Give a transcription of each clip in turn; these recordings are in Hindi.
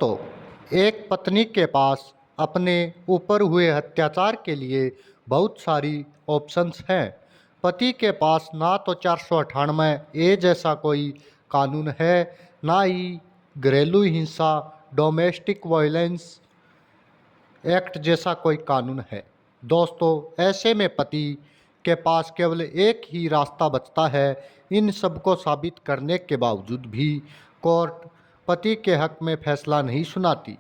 दोस्तों, एक पत्नी के पास अपने ऊपर हुए अत्याचार के लिए बहुत सारी ऑप्शंस हैं। पति के पास ना तो 498 ए जैसा कोई कानून है, ना ही घरेलू हिंसा डोमेस्टिक वायलेंस एक्ट जैसा कोई कानून है। दोस्तों, ऐसे में पति के पास केवल एक ही रास्ता बचता है। इन सबको साबित करने के बावजूद भी कोर्ट पति के हक में फैसला नहीं सुनाती।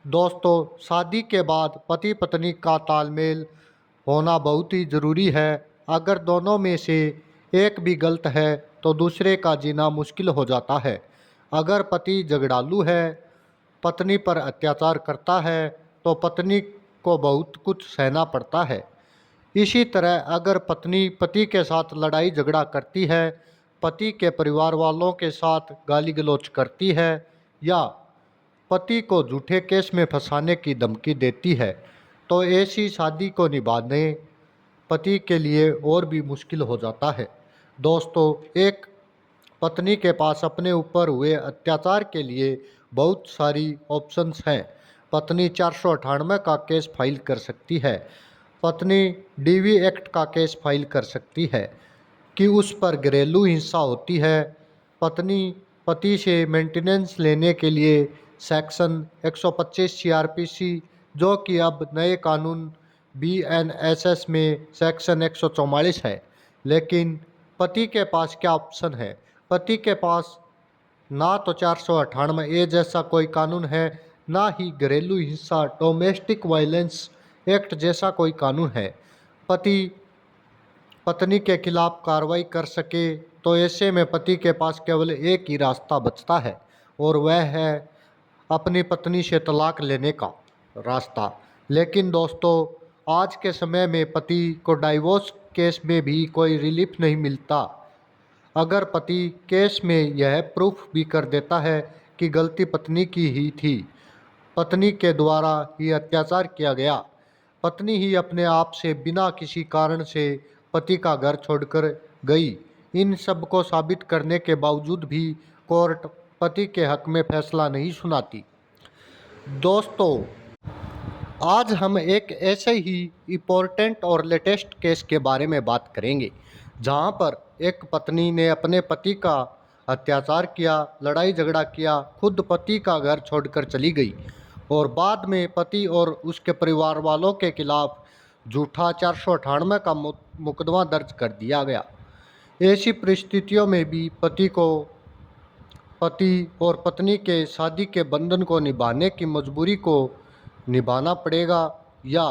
दोस्तों, शादी के बाद पति पत्नी का तालमेल होना बहुत ही ज़रूरी है। अगर दोनों में से एक भी गलत है तो दूसरे का जीना मुश्किल हो जाता है। अगर पति झगड़ालू है, पत्नी पर अत्याचार करता है, तो पत्नी को बहुत कुछ सहना पड़ता है। इसी तरह अगर पत्नी पति के साथ लड़ाई झगड़ा करती है, पति के परिवार वालों के साथ गाली गलौज करती है या पति को झूठे केस में फंसाने की धमकी देती है, तो ऐसी शादी को निभाने पति के लिए और भी मुश्किल हो जाता है। दोस्तों, एक पत्नी के पास अपने ऊपर हुए अत्याचार के लिए बहुत सारी ऑप्शंस हैं। पत्नी 498 का केस फाइल कर सकती है। पत्नी डीवी एक्ट का केस फाइल कर सकती है कि उस पर घरेलू हिंसा होती है। पत्नी पति से मेंटेनेंस लेने के लिए सेक्शन 125 सीआरपीसी, जो कि अब नए कानून बीएनएसएस में सेक्शन 144 है। लेकिन पति के पास क्या ऑप्शन है? पति के पास ना तो 498 ए जैसा कोई कानून है, ना ही घरेलू हिंसा डोमेस्टिक वायलेंस एक्ट जैसा कोई कानून है। पति पत्नी के खिलाफ कार्रवाई कर सके, तो ऐसे में पति के पास केवल एक ही रास्ता बचता है और वह है अपनी पत्नी से तलाक लेने का रास्ता। लेकिन दोस्तों, आज के समय में पति को डाइवोर्स केस में भी कोई रिलीफ नहीं मिलता। अगर पति केस में यह प्रूफ भी कर देता है कि गलती पत्नी की ही थी, पत्नी के द्वारा ही अत्याचार किया गया, पत्नी ही अपने आप से बिना किसी कारण से पति का घर छोड़कर गई, इन सब को साबित करने के बावजूद भी कोर्ट पति के हक में फैसला नहीं सुनाती। दोस्तों, आज हम एक ऐसे ही इम्पोर्टेंट और लेटेस्ट केस के बारे में बात करेंगे, जहां पर एक पत्नी ने अपने पति का अत्याचार किया, लड़ाई झगड़ा किया, खुद पति का घर छोड़कर चली गई और बाद में पति और उसके परिवार वालों के खिलाफ झूठा 498 का मुकदमा दर्ज कर दिया गया। ऐसी परिस्थितियों में भी पति और पत्नी के शादी के बंधन को निभाने की मजबूरी को निभाना पड़ेगा, या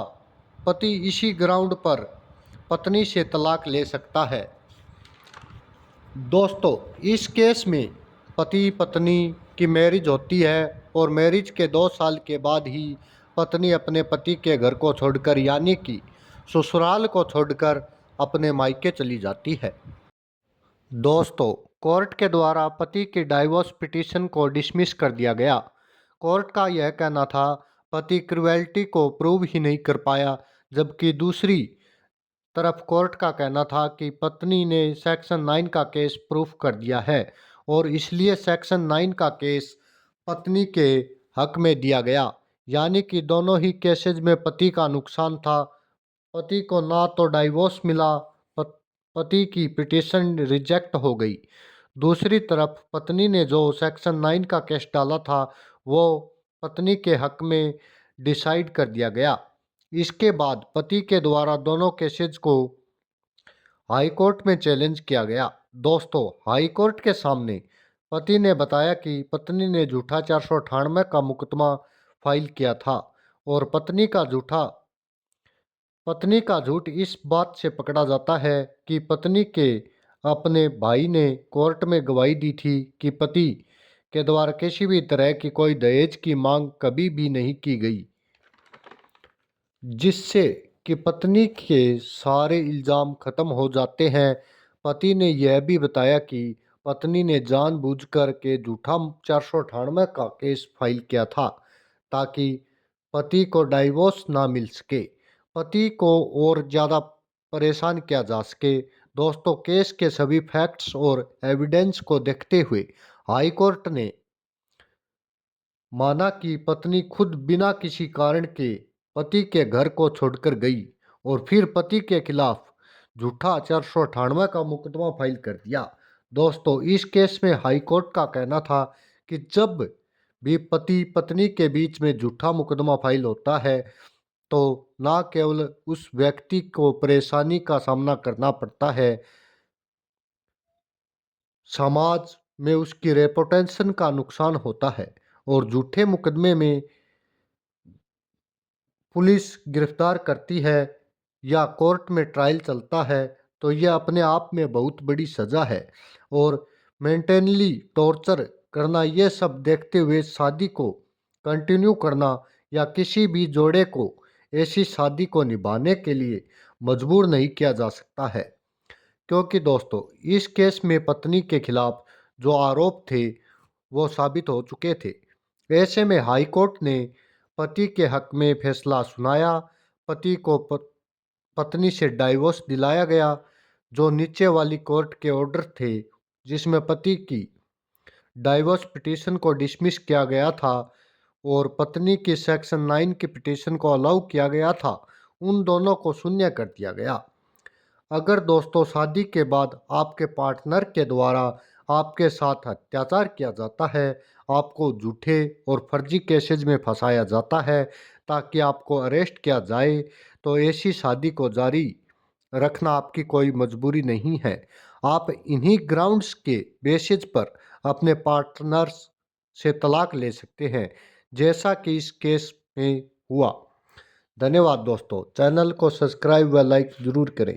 पति इसी ग्राउंड पर पत्नी से तलाक ले सकता है। दोस्तों, इस केस में पति पत्नी की मैरिज होती है और मैरिज के 2 साल के बाद ही पत्नी अपने पति के घर को छोड़कर, यानी कि ससुराल को छोड़कर अपने मायके चली जाती है। दोस्तों, कोर्ट के द्वारा पति की डाइवोर्स पिटीशन को डिसमिस कर दिया गया। कोर्ट का यह कहना था पति क्रुएल्टी को प्रूव ही नहीं कर पाया, जबकि दूसरी तरफ कोर्ट का कहना था कि पत्नी ने सेक्शन 9 का केस प्रूफ कर दिया है और इसलिए सेक्शन 9 का केस पत्नी के हक में दिया गया। यानी कि दोनों ही केसेज में पति का नुकसान था। पति को ना तो डाइवोर्स मिला, पति की पिटीशन रिजेक्ट हो गई। दूसरी तरफ पत्नी ने जो सेक्शन 9 का केस डाला था, वो पत्नी के हक में डिसाइड कर दिया गया। इसके बाद पति के द्वारा दोनों केसेज को हाई कोर्ट में चैलेंज किया गया। दोस्तों, हाई कोर्ट के सामने पति ने बताया कि पत्नी ने झूठा 498 का मुकदमा फाइल किया था और पत्नी का झूठ इस बात से पकड़ा जाता है कि पत्नी के अपने भाई ने कोर्ट में गवाही दी थी कि पति के द्वारा किसी भी तरह की कोई दहेज की मांग कभी भी नहीं की गई, जिससे कि पत्नी के सारे इल्ज़ाम खत्म हो जाते हैं। पति ने यह भी बताया कि पत्नी ने जानबूझकर के झूठा 498 का केस फाइल किया था ताकि पति को डाइवोर्स ना मिल सके, पति को और ज़्यादा परेशान किया जा सके। दोस्तों, केस के सभी फैक्ट्स और एविडेंस को देखते हुए हाई कोर्ट ने माना कि पत्नी खुद बिना किसी कारण के पति के घर को छोड़कर गई और फिर पति के खिलाफ झूठा 498 का मुकदमा फाइल कर दिया। दोस्तों, इस केस में हाई कोर्ट का कहना था कि जब भी पति पत्नी के बीच में झूठा मुकदमा फाइल होता है तो न केवल उस व्यक्ति को परेशानी का सामना करना पड़ता है, समाज में उसकी रेपुटेशन का नुकसान होता है और झूठे मुकदमे में पुलिस गिरफ्तार करती है या कोर्ट में ट्रायल चलता है तो यह अपने आप में बहुत बड़ी सज़ा है। और मेंटली टॉर्चर करना, यह सब देखते हुए शादी को कंटिन्यू करना या किसी भी जोड़े को ऐसी शादी को निभाने के लिए मजबूर नहीं किया जा सकता है, क्योंकि दोस्तों इस केस में पत्नी के खिलाफ जो आरोप थे वो साबित हो चुके थे। ऐसे में हाई कोर्ट ने पति के हक में फैसला सुनाया। पति को पत्नी से डाइवोर्स दिलाया गया। जो नीचे वाली कोर्ट के ऑर्डर थे जिसमें पति की डाइवोर्स पिटीशन को डिसमिस किया गया था और पत्नी की सेक्शन 9 की पिटीशन को अलाउ किया गया था, उन दोनों को शून्य कर दिया गया। अगर दोस्तों शादी के बाद आपके पार्टनर के द्वारा आपके साथ अत्याचार किया जाता है, आपको झूठे और फर्जी केसेज में फंसाया जाता है ताकि आपको अरेस्ट किया जाए, तो ऐसी शादी को जारी रखना आपकी कोई मजबूरी नहीं है। आप इन्हीं ग्राउंड्स के बेसिस पर अपने पार्टनर्स से तलाक ले सकते हैं, जैसा कि इस केस में हुआ। धन्यवाद दोस्तों, चैनल को सब्सक्राइब व लाइक ज़रूर करें।